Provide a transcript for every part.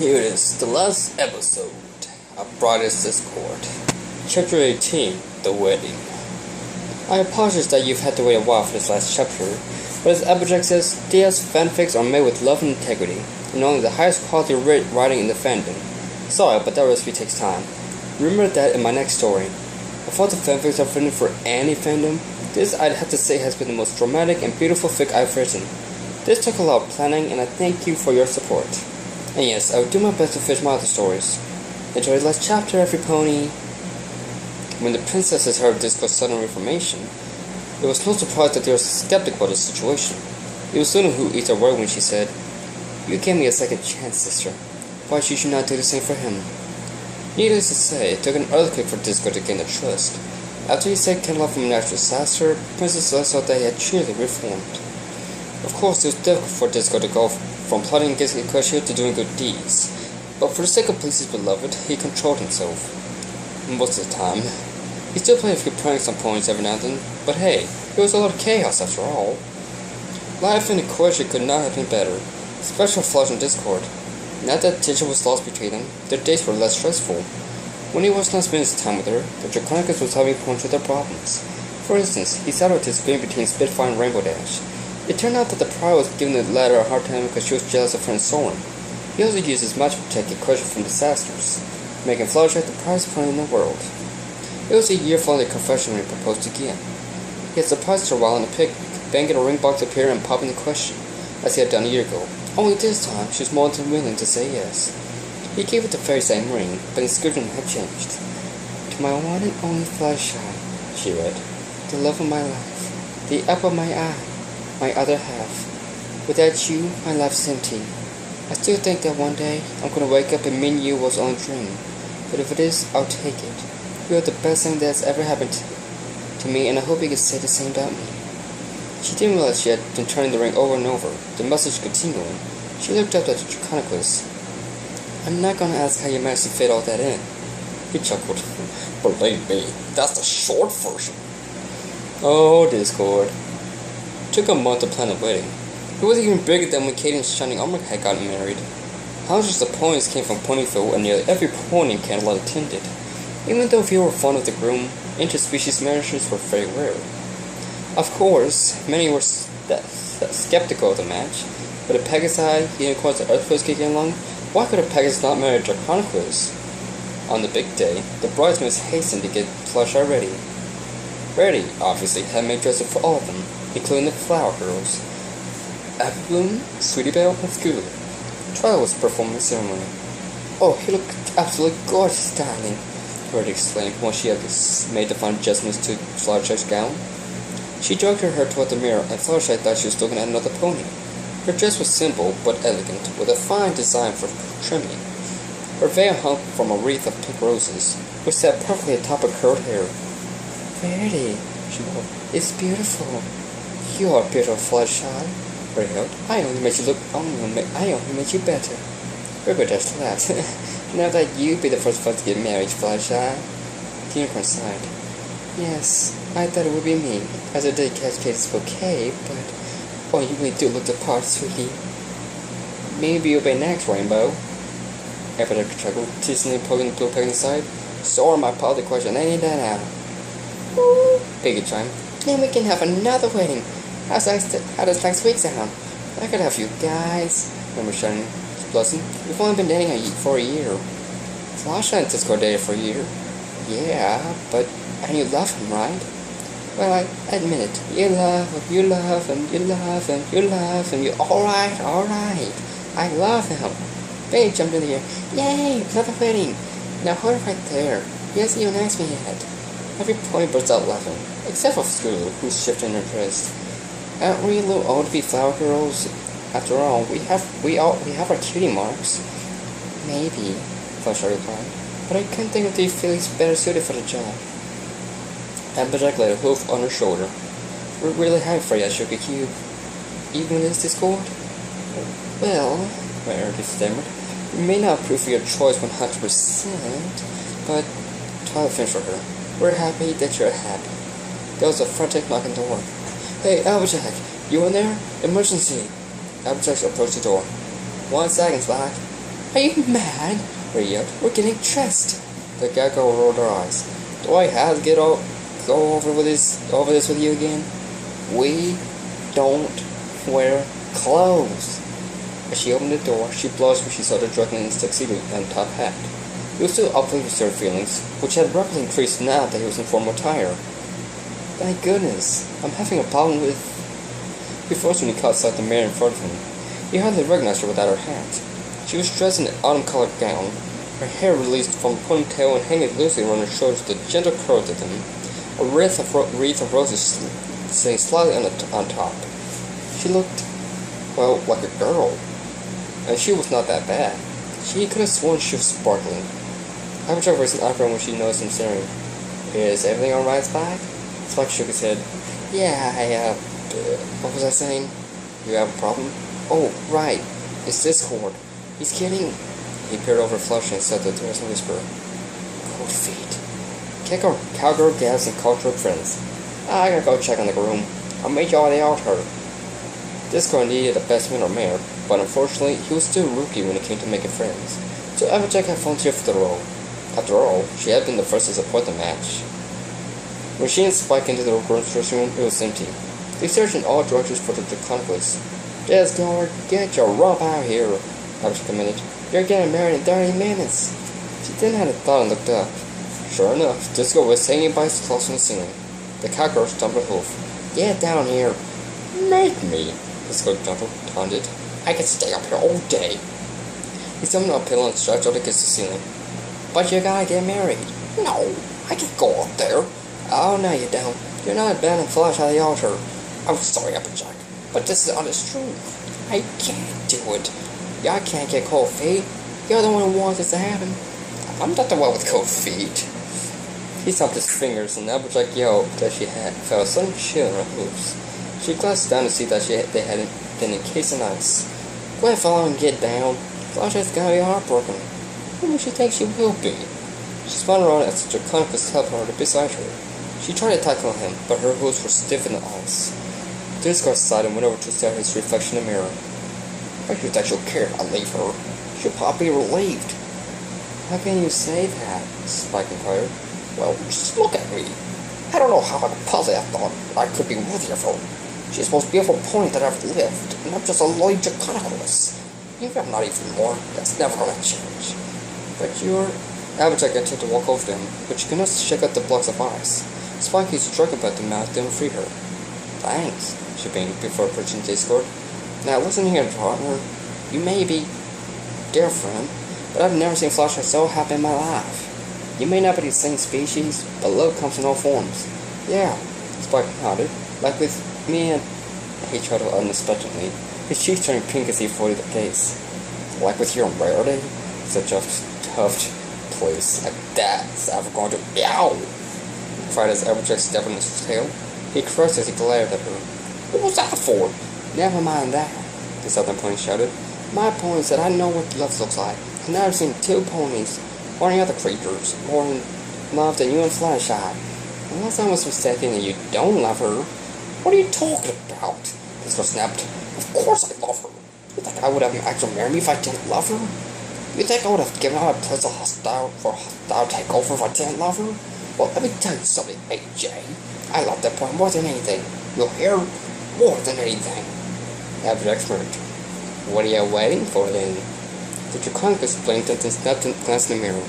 Here it is, the last episode of Brightest Discord. Chapter 18, The Wedding. I apologize that you've had to wait a while for this last chapter, but as Applejack says, DS fanfics are made with love and integrity, and only the highest quality writing in the fandom. Sorry, but that recipe takes time. Remember that in my next story. Of all the fanfics I've written for any fandom, this I'd have to say has been the most dramatic and beautiful fic I've written. This took a lot of planning, and I thank you for your support. And yes, I will do my best to finish my other stories. Enjoy the last chapter, every pony. When the princesses heard Disco's sudden reformation, it was no surprise that they were skeptical of the situation. It was Luna who eats her word when she said, "You gave me a second chance, sister. Why should you not do the same for him?" Needless to say, it took an earthquake for Disco to gain their trust. After he saved Canterlot from a natural disaster, Princess Celeste thought that he had truly reformed. Of course, it was difficult for Disco to go from plotting against Ikoshi to doing good deeds, but for the sake of pleasing his beloved, he controlled himself. Most of the time. He still played a few pranks on ponies every now and then, but hey, it was a lot of chaos after all. Life in Ikoshi could not have been better, especially for Flush and Discord. Now that Teacher was lost between them, their days were less stressful. When he was not spending his time with her, the Draconicus was helping puncture their problems. For instance, he settled his disagreement between Spitfire and Rainbow Dash. It turned out that the prior was giving the latter a hard time because she was jealous of friend Soren. He also used his magic to protect Ikoshi from disasters, making Fluttershy the prized pony in the world. It was a year following the confession when he proposed again. He had surprised her while on a picnic, banging a ring box up here and popping the question, as he had done a year ago. Only this time, she was more than willing to say yes. He gave it the very same ring, but the inscription had changed. "To my one and only Fluttershy," she read, "the love of my life, the apple of my eye, my other half. Without you, my life's empty. I still think that one day I'm gonna wake up and mean you was only a dream. But if it is, I'll take it. You are the best thing that's ever happened to me, and I hope you can say the same about me." She didn't realize she had been turning the ring over and over, the message continuing. She looked up at the Draconicus. "I'm not gonna ask how you managed to fit all that in." He chuckled. "Believe me, that's the short version." Oh, Discord. It took a month to plan the wedding. It was even bigger than when Katie and Shining Armor had gotten married. Hundreds of ponies came from Ponyville, and nearly every pony in Canterlot attended. Even though few were fond of the groom, interspecies marriages were very rare. Of course, many were skeptical of the match, but if Pegasi, unicorns, and earthquakes could get along, why could a Pegasus not marry a Draconicus? On the big day, the bridesmaids hastened to get Fluttershy ready. Rarity, obviously, had made dresses for all of them, including the flower girls. Applebloom, Sweetie Belle, and Scooter. Twilight was performing the ceremony. "Oh, you look absolutely gorgeous, darling," Rarity exclaimed when she had made the final adjustments to Fluttershy's gown. She dragged her hair toward the mirror, and Fluttershy thought she was looking at another pony. Her dress was simple but elegant, with a fine design for trimming. Her veil hung from a wreath of pink roses, which sat perfectly atop her curled hair. "Rarity," she murmured, "it's beautiful." "You are beautiful, Fluttershy," Rarity held. I only made you better." Rainbow Dash laughed. "Now that you be the first one to get married, Fluttershy." The unicorn sighed. "Yes, I thought it would be me, as I did catch Katie's bouquet, but oh, you really do look the part, sweetie." "Maybe you'll be next, Rainbow." Applejack chuckled, teasingly poking the blue peg inside. "So am I probably question any that out." "Woo!" Piggy chimed. "Then we can have another wedding. How does next week sound? I could have you guys." Remember Shining Blossom? "We've only been dating for a year." "Fluttershy and Disco dated for a year." "Yeah, but and you love him, right?" "Well, I admit it. You love him, you love him, you love him, you love him. Alright. I love him." Babe jumped in the air. "Yay, another wedding. Now hold it right there. He hasn't even asked me yet." Every pony burst out laughing, except for Scooter, who shifted in interest. "Aren't we a little old to be flower girls? After all, we have our cutie marks." "Maybe," Fluttershy replied, "but I couldn't think of the fillies better suited for the job." Applejack laid a hoof on her shoulder. "We're really happy for you, Sugar Cube." "Even in this Discord?" "Well," Rarity stammered, "we may not approve of your choice 100%, but..." Twilight finished for her. "We're happy that you're happy." There was a frantic knock on the door. "Hey, Applejack, you in there? Emergency!" Applejack approached the door. "1 second, Spike." Are you mad? We're getting dressed. The Gecko rolled her eyes. Do I have to go over this with you again? We don't wear clothes. As she opened the door, she blushed when she saw the drug man's tuxedo and top hat. He was still upping with her feelings, which had rapidly increased now that he was in formal attire. Thank goodness, I'm having a problem with... He froze when he caught sight of the mare in front of him. He hardly recognized her without her hat. She was dressed in an autumn-colored gown, her hair released from a ponytail and hanging loosely around her shoulders with a gentle curl to them, a wreath of roses sitting slightly on top. She looked, well, like a girl, and she was not that bad. She could have sworn she was sparkling. Applejack raised an eyebrow when she noticed him staring. Is everything alright, Spike? Spike shook his head. Yeah, what was I saying? You have a problem? Oh, right. It's Discord. He's kidding. He peered over Flush and said to the rest in a whisper. Cold feet. Cowgirl gasped and called to her friends. I gotta go check on the groom. I'll meet y'all at the altar. Discord needed a best man or mare, but unfortunately, he was still a rookie when it came to making friends. So Applejack had volunteered for the role. After all, she had been the first to support the match. When she and Spike entered the groom's dressing room, it was empty. They searched in all directions for the Draconiculus. Discord, get your rump out here, Applejack commented. You're getting married in 30 minutes. She then had a thought and looked up. Sure enough, Discord was hanging by his clothes on the ceiling. The cowgirl stomped her hoof. Get down here. Make me, Discord taunted. I can stay up here all day. He summoned a pillow and stretched out against the ceiling. But you gotta get married. No, I can't go up there. Oh, no you don't. You're not banning Flush out of the altar. I'm sorry, Applejack, but this is honest truth. I can't do it. I can't get cold feet. You're the one who wants this to happen. I'm not the one with cold feet. He stopped his fingers, and Applejack yelled that she had felt a sudden chill in her hooves. She glanced down to see that they hadn't been encased in ice. Go ahead, follow and get down. Flush is gonna be heartbroken. Who does she think she will be? She spun around as the Draconiculus held her beside her. She tried to tackle him, but her hooves were stiff in the ice. Discord sighed and went over to stare at his reflection in the mirror. I should that she'll care not leave her. She'll probably be relieved. How can you say that? Spike inquired. Well, just look at me. I don't know how I could possibly have thought I could be worthy of her. She's the most beautiful pony that I've lived, and I'm just a loyal Draconiculus. Even if I'm not even more, that's never gonna change. But you're... Applejack attempted to walk over to him, but she could not shake out the blocks of ice. Spike used struck about the mouth didn't free her. Thanks, she beamed before approaching Discord. Now listen here, partner. You may be different, but I've never seen Flush so happy in my life. You may not be the same species, but love comes in all forms. Yeah, Spike nodded. Like with me and... He chortled unexpectedly. His cheeks turned pink as he avoided the gaze. Like with your rarity? Said Tuft. Please, like that's ever going to... Ow! Cried as Applejack stepped on his tail. He cursed as he glared at her. What was that for? Never mind that, the southern pony shouted. My pony said I know what love looks like. I've never seen two ponies, or any other creatures, more in love than you and Fluttershy. Unless I was mistaken and you don't love her. What are you talking about? Discord snapped. Of course I love her. You think I would have actually married me if I didn't love her? You think I would have given her a place of hostile takeover if I didn't love her? Well, let me tell you something, AJ. I love that point more than anything. You'll hear more than anything. Applejack smirked. What are you waiting for then? The Draconiculus blinked and then snapped and glanced in the mirror.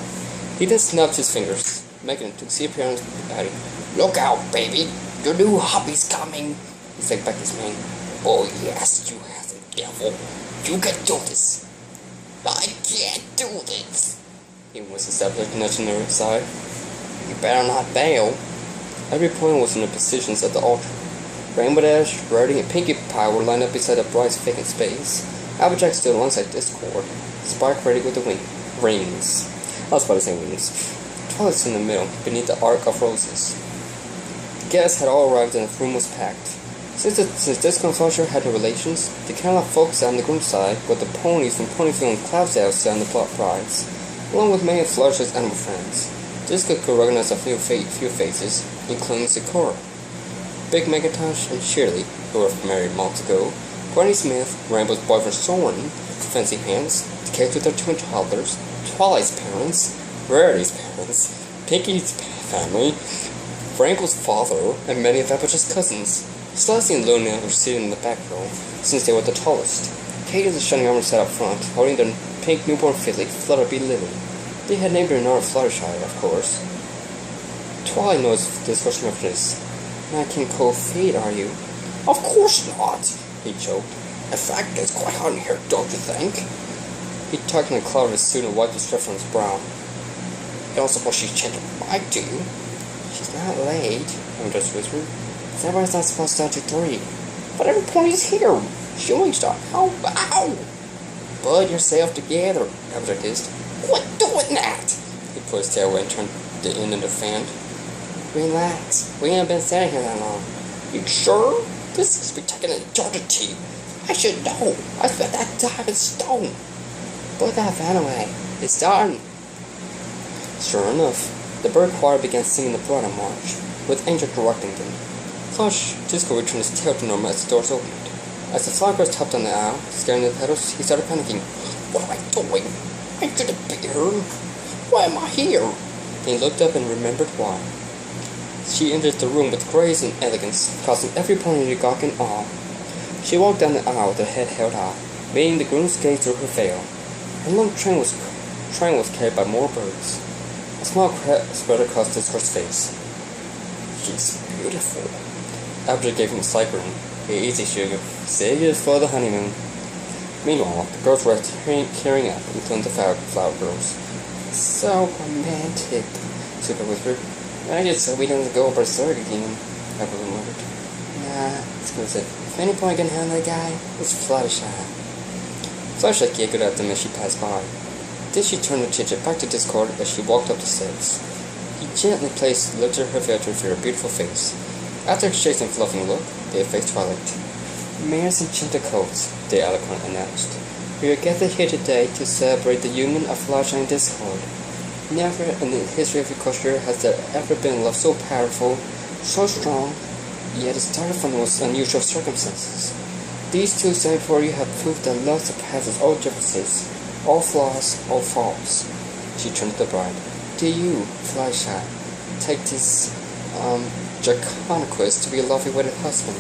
He then snapped his fingers, making a tuxedo appearance and added, Look out, baby! Your new hubby's coming! He said back his mane. Oh yes, you handsome devil. You can do this. I can't do this. He was established nudging her side. You better not bail. Every point was in the positions at the altar. Rainbow Dash, Rarity, and Pinkie Pie were lined up beside the bride's vacant space. Applejack stood alongside Discord, Spike ready with the rings. I was about to say wings. Twilight's in the middle, beneath the arc of roses. The guests had all arrived and the room was packed. Since Disco and Flusher had no relations, the Cadillac folks sat on the groom's side, with the ponies from Ponyfield and Cloudsdale sat on the plot prize, along with many of Flusher's animal friends. Disco could recognize a few faces, including Sakura, Big Megatonch, and Shirley, who were married months ago, Granny Smith, Rainbow's boyfriend Soren, Fancy Hands, came with their twin toddlers, Twilight's parents, Rarity's parents, Pinky's family, Frankel's father, and many of Applejack's cousins. Celestia and Luna were sitting in the back row, since they were the tallest. Katie and the Shining Armor sat up front, holding their pink newborn filly, Flutterby Lily. They had named her in honor of Fluttershy, of course. Twilight knows this question of this. Not King Cold Fate, are you? Of course not, he choked. In fact, it's quite hot in here, don't you think? He tucked in the collar of his suit and wiped the sweat from his brow. You don't suppose she's changed her mind, do you? She's not late, Applejack whispered. Everybody's not supposed to start to 3. But every pony's here. She only started. Ow! Put yourself together, Applejack hissed. Quit doing that! He put his tail away and turned the end into the fan. Relax. We ain't been standing here that long. You sure? This is be taking an eternity. I should know. I spent that time in stone. Put that fan away. It's done. Sure enough, the bird choir began singing the Brother March, with Angel directing them. Flush Disco returned his tail to normal as the doors opened. As the flower girls tapped on the aisle, scaring the petals, he started panicking. What am I doing? I shouldn't be here. Why am I here? He looked up and remembered why. She entered the room with grace and elegance, causing every pony to gawk in awe. She walked down the aisle with her head held high, meeting the groom's gaze through her veil. Her long train was carried by more birds. A smile spread across Disco's face. She's beautiful. Applejack gave him a slight grin. Hey, easy, sugar. Save it for the honeymoon. Meanwhile, the girls were tearing up, including the flower girls. So romantic, Sugar whispered. I just hope we don't go berserk again, Applejack muttered. Nah, Sugar said. If any boy can handle that guy, it's Fluttershy. Fluttershy giggled at them as she passed by. Then she turned her attention back to Discord as she walked up the steps. He gently lifted her veil to reveal her beautiful face. After exchanging a fluffing look, they faced Twilight. Mares and gentle coats, the eloquent announced. We are gathered here today to celebrate the union of Fluttershy and Discord. Never in the history of culture has there ever been love so powerful, so strong, yet it started from the most unusual circumstances. These two standing before you have proved that love surpasses all differences, all flaws, all faults. She turned to the bride. Do you, Fluttershy, take this, Draconequus to be a lovely wedded husband,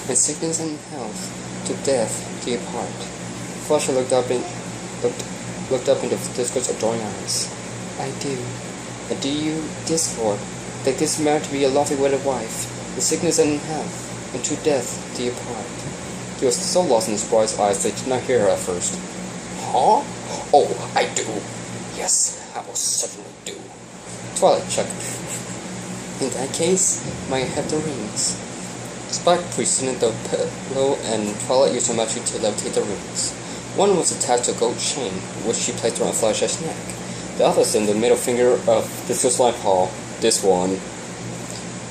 in sickness and health, to death do you part? Fluttershy looked up into Discord's adoring eyes. I do. And do you, Discord, take this marriage to be a lovely wedded wife, in sickness and in health, and to death do you part? He was so lost in his bride's eyes that he did not hear her at first. Huh? Oh, I do. Yes, I will certainly do. Twilight chuckled. In that case, might have the rings. Spike presented the pillow and Twilight used her magic to levitate the rings. One was attached to a gold chain, which she placed around Fluttershy's neck. The other was in the middle finger of Disco's life hall. This one.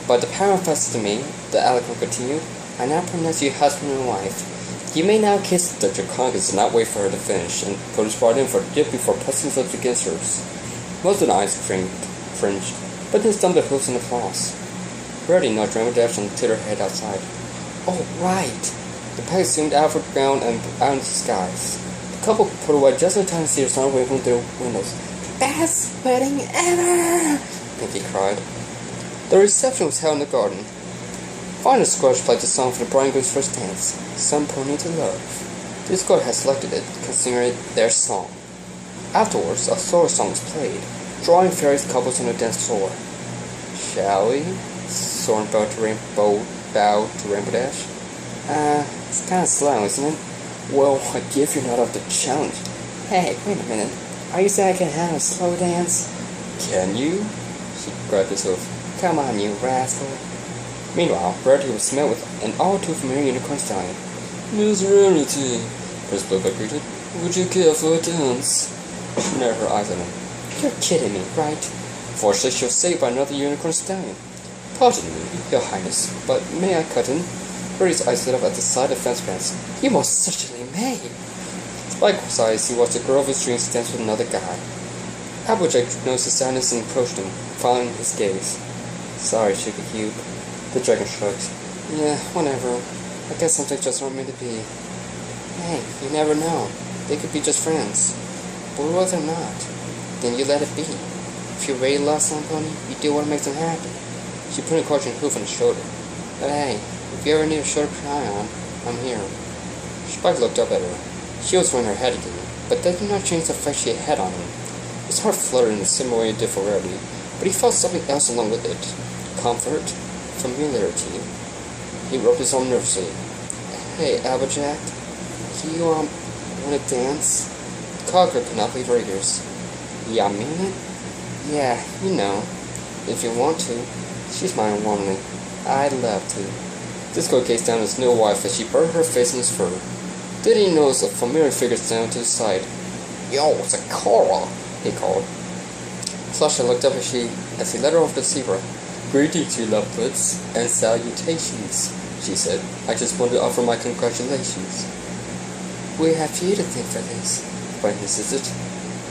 By the power vested in me, the eloquent continued, I now pronounce you husband and wife. You may now kiss the Draconequus and not wait for her to finish, and put his bride in for a dip before pressing his lips against hers. Most of the eyes fringed, but then stumped their hooves in applause. Rarity nudged Rainbow and tilted her head outside. Oh, right! The pack zoomed out of the ground and out into the skies. The couple put away just in time to see the sun waving through their windows. Best wedding ever! Pinky cried. The reception was held in the garden. Finally, Scrooge played the song for the bride and groom's first dance, Some Pony to Love. Discord had selected it, considering it their song. Afterwards, a solo song was played, drawing various couples on the dance floor. Shall we? Soren bowed to Rainbow Dash. It's kinda slow, isn't it? Well, I give you not up the challenge. Hey, wait a minute. Are you saying I can have a slow dance? Can you? She grabbed his hoof. Come on, you rascal. Meanwhile, Rarity was met with an all-too-familiar unicorn stallion. Miss Rarity, Prince Bluebird greeted. Would you care for a dance? She narrowed her eyes at him. You're kidding me, right? Fortunately, she was saved by another unicorn stallion. Pardon me, Your Highness, but may I cut in? Rarity's eyes lit up at the sight of fence pants. You most certainly may. Spike's eyes, he watched the girl of his dreams dance with another guy. Applejack noticed the sadness and approached him, following his gaze. Sorry, Sugar Cube. The dragon shrugged. Yeah, whatever. I guess something just not meant to be. Hey, you never know. They could be just friends. But whether or not, then you let it be. If you really love somebody, you do what makes them happy. She put a caution hoof on his shoulder. But hey, if you ever need a shoulder to cry on, I'm here. Spike looked up at her. She was wearing her head again, but that did not change the fact she had on him. His heart fluttered in a similar way it did for Rarity, but he felt something else along with it. Comfort, familiarity. He rubbed his arm nervously. Hey, Applejack, do you, wanna dance? Conquer Penelope Riggers. Yeah, I mean it? Yeah, you know. If you want to. She smiled warmly. I'd love to. Disco gazed down at his new wife as she buried her face in his fur. Then he noticed a familiar figure standing to his side. Yo, it's a Cora, he called. Flusha looked up as he led her over the zebra. Greetings, you lovebirds, and salutations, she said. I just wanted to offer my congratulations. We have you to thank for this, Frank insisted.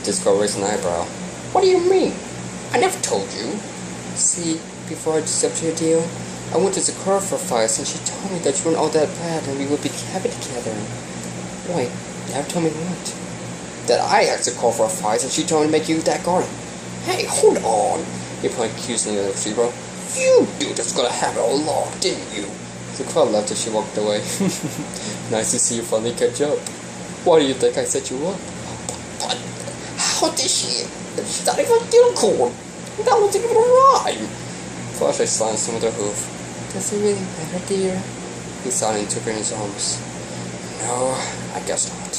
Disco raised an eyebrow. What do you mean? I never told you. See, before I accepted your deal, I went to Zakura for a fight, and she told me that you weren't all that bad and we would be happy together. Wait, you have told me what? That I asked Zakura for a fight, and she told me to make you that garden. Hey, hold on, he pointed accusingly at the zebra. You knew this was gonna happen all along, didn't you? Zakura left as she walked away. Nice to see you finally catch up. Why do you think I set you up? But how did she? She's not even a unicorn. That wasn't even a rhyme. Flusha silenced him with her hoof. Does it really matter, dear? He sighed and took her in his arms. No, I guess not.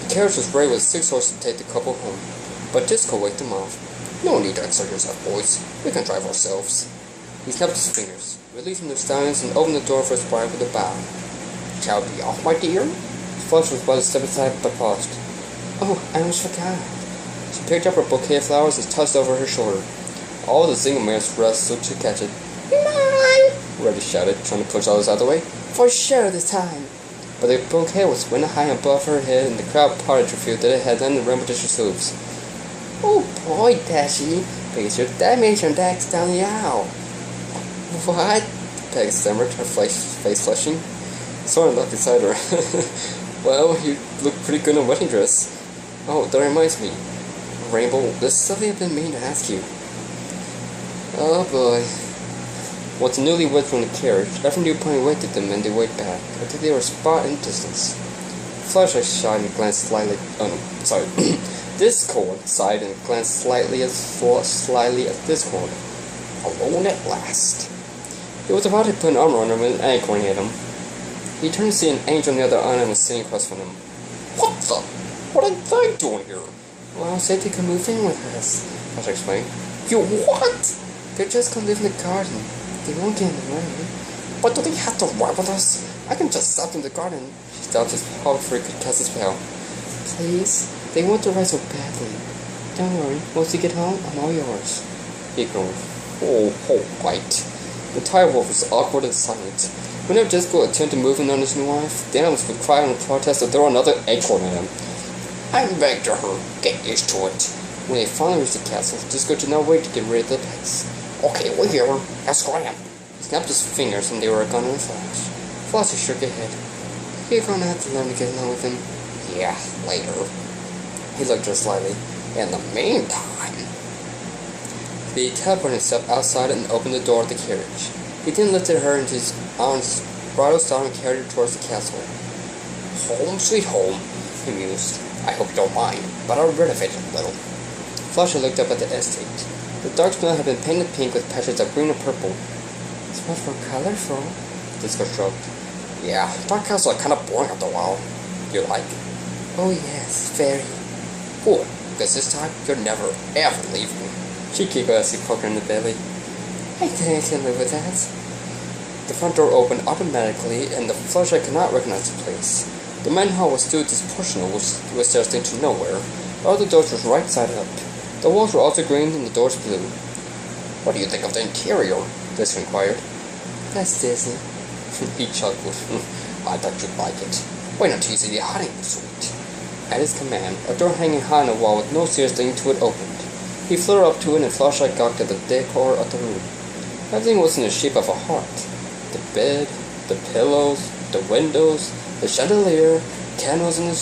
The carriage was ready with 6 horses to take the couple home, but Disco waked them off. No need to exert yourself, boys. We can drive ourselves. He snapped his fingers, releasing the stallions, and opened the door for his bride with a bow. Shall we be off, my dear? Flush was about to step aside, but paused. Oh, I almost forgot. She picked up her bouquet of flowers and tossed over her shoulder. All the single males wrestled to catch it. Mine! Reddy shouted, trying to push others out of the way. For sure this time. But the bouquet was winning high above her head, and the crowd parted to feel that it had landed Rambunctious hooves. Oh boy, Dashy, because your damage on Dax down the aisle. What? Peg stammered, her face flushing. Someone looked beside her. Well, you look pretty good in a wedding dress. Oh, that reminds me. Rainbow, there's something I've been meaning to ask you. Oh boy. Once the newlyweds from the carriage, everyone knew pointed waved at them and they waved back, until they were a spot in the distance. Flashlight shied and glanced slightly. Discord sighed and glanced slightly at Discord. Alone at last. He was about to put an arm on him when an egg rang at him. He turned to see an angel on the other island was sitting across from him. What the? What are they doing here? Well, said they could move in with us, Flash explained. You what? They're just gonna live in the garden. They won't get in the way. But do they have to ride with us? I can just stop in the garden. She stopped his paw before he could cast a spell. Please, they want to ride so badly. Don't worry, once you get home, I'm all yours. He groaned. Oh, right. The entire wolf was awkward and silent. Whenever Disco attempted to move in on his new wife, the animals would cry and protest and throw another acorn at him. I begged her, get used to it. When they finally reached the castle, Disco did not wait to get rid of the pets. Okay, we're here. Now scram. He snapped his fingers and they were gone in a flash. Flossie shook her head. You're gonna have to learn to get along with him. Yeah, later. He looked at her slightly. In the meantime... He teleported himself outside and opened the door of the carriage. He then lifted her into his arms, brought her down and carried her towards the castle. Home sweet home, he mused. I hope you don't mind, but I'll renovate it a little. Flusha looked up at the estate. The dark stone had been painted pink with patches of green and purple. It's much more colorful, Disco shrugged. Yeah, dark castles are kind of boring after a while. You like it? Oh yes, very. Good, because this time you'll never, ever leave me. She giggled as he poked her in the belly. I think I can live with that. The front door opened automatically, and the Flusha could not recognize the place. The main hall was still disproportional, which was destined to nowhere. All the doors were right side up. The walls were also green and the doors blue. What do you think of the interior? Disco inquired. That's Disney. He chuckled. I thought you'd like it. Wait until you see the honeymoon suite. At his command, a door hanging high on the wall with no stairs leading to it opened. He flew up to it and Flashlight gawked at the decor of the room. Everything was in the shape of a heart. The bed, the pillows, the windows, the chandelier, candles in the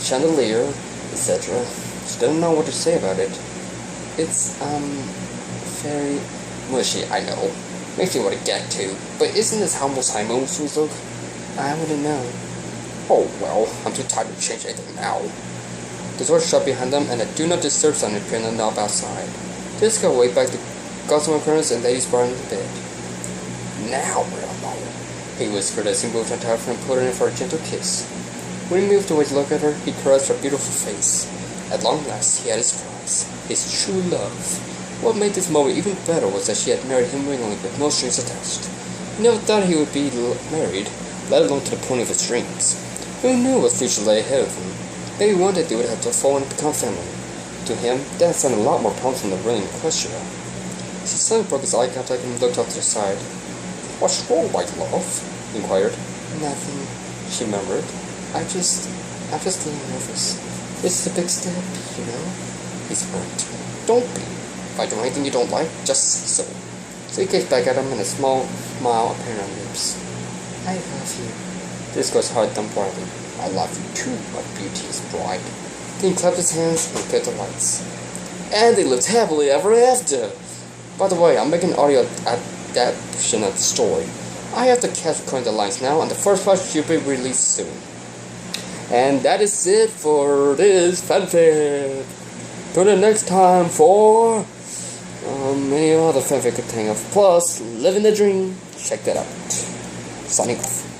chandelier, etc. She doesn't know what to say about it. It's, very mushy, I know. Makes me want to get to. But isn't this how most high moments look? I wouldn't know. Oh, well, I'm too tired to change anything now. The door shut behind them, and a do not disturb sign appeared on the knob outside. Jessica waved back the gossamer curtains and ladies brought into bed. Now we're alone, he whispered as he moved on top of her and put her in for a gentle kiss. When he moved away to look at her, he caressed her beautiful face. At long last, he had his prize, his true love. What made this moment even better was that she had married him willingly with no strings attached. He never thought he would be married, let alone to the point of his dreams. Who knew what future lay ahead of him? Maybe one day they would have to fall and become family. To him, that sounded a lot more promising than really in question. She suddenly broke his eye contact and looked off to the side. What's wrong, my love? He inquired. Nothing, she murmured. I'm just a little nervous. This is a big step, you know? He's hurt. Don't be. If I do anything you don't like, just say so. So he gazed back at him and a small smile appeared on his lips. I love you. This goes hard thumped brightly. I love you too, my beauteous bride. Then he clapped his hands and filled the lights. And they lived happily ever after. By the way, I'm making an audio adaptation of the story. I have to catch according to the lines now, and the first part should be released soon. And that is it for this fanfic. Tune in next time for any other fanfic could think of. Plus, living the dream. Check that out. Signing off.